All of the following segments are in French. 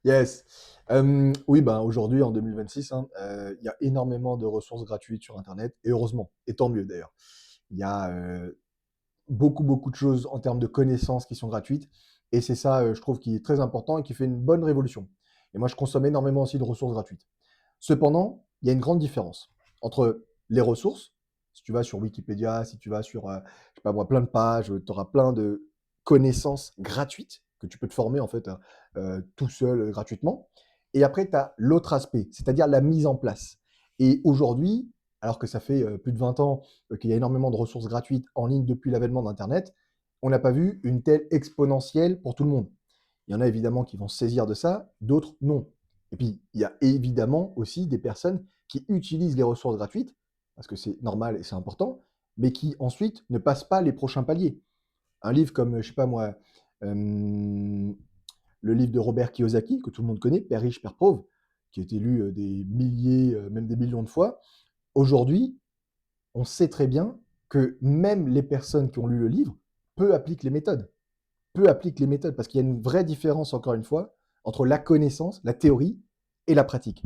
Yes. Oui, ben, aujourd'hui, en 2026, hein, il y a énormément de ressources gratuites sur internet et heureusement et tant mieux d'ailleurs. Il y a, beaucoup, beaucoup de choses en termes de connaissances qui sont gratuites et c'est ça, je trouve qui est très important et qui fait une bonne révolution et moi, je consomme énormément aussi de ressources gratuites. Cependant, il y a une grande différence entre les ressources, si tu vas sur Wikipédia, si tu vas sur, je sais pas moi, plein de pages, tu auras plein de connaissances gratuites que tu peux te former en fait, tout seul, gratuitement et après tu as l'autre aspect, c'est-à-dire la mise en place et aujourd'hui, alors que ça fait, plus de 20 ans, qu'il y a énormément de ressources gratuites en ligne depuis l'avènement d'internet, on n'a pas vu une telle exponentielle pour tout le monde. Il y en a évidemment qui vont se saisir de ça, d'autres non. Et puis, il y a évidemment aussi des personnes qui utilisent les ressources gratuites, parce que c'est normal et c'est important, mais qui ensuite ne passent pas les prochains paliers. Un livre comme, je sais pas moi, hem, le livre de Robert Kiyosaki, que tout le monde connaît, Père riche, Père pauvre, qui a été lu, des milliers, même des millions de fois. Aujourd'hui, on sait très bien que même les personnes qui ont lu le livre, peu appliquent les méthodes. Peu appliquent les méthodes parce qu'il y a une vraie différence, encore une fois, entre la connaissance, la théorie et la pratique.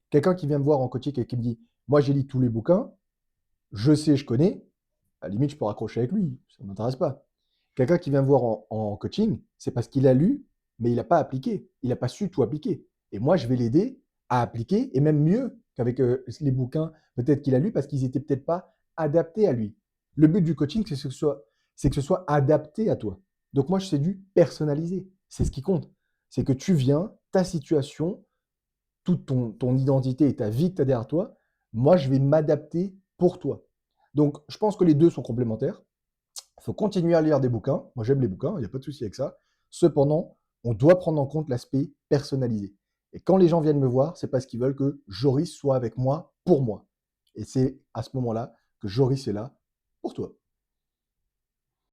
Quelqu'un qui vient me voir en coaching et qui me dit: «Moi, j'ai lu tous les bouquins, je sais, je connais», à la limite, je peux raccrocher avec lui, ça ne m'intéresse pas. Quelqu'un qui vient me voir en coaching, c'est parce qu'il a lu, mais il n'a pas appliqué. Il n'a pas su tout appliquer. Et moi, je vais l'aider à appliquer, et même mieux qu'avec les bouquins peut-être qu'il a lus, parce qu'ils n'étaient peut-être pas adaptés à lui. Le but du coaching, c'est que ce soit adapté à toi. Donc moi, c'est du personnalisé. C'est ce qui compte. C'est que tu viens, ta situation, toute ton identité et ta vie que tu as derrière toi, moi, je vais m'adapter pour toi. Donc, je pense que les deux sont complémentaires. Il faut continuer à lire des bouquins. Moi, j'aime les bouquins, il n'y a pas de souci avec ça. Cependant, on doit prendre en compte l'aspect personnalisé. Et quand les gens viennent me voir, c'est parce qu'ils veulent que Joris soit avec moi pour moi. Et c'est à ce moment-là que Joris est là pour toi.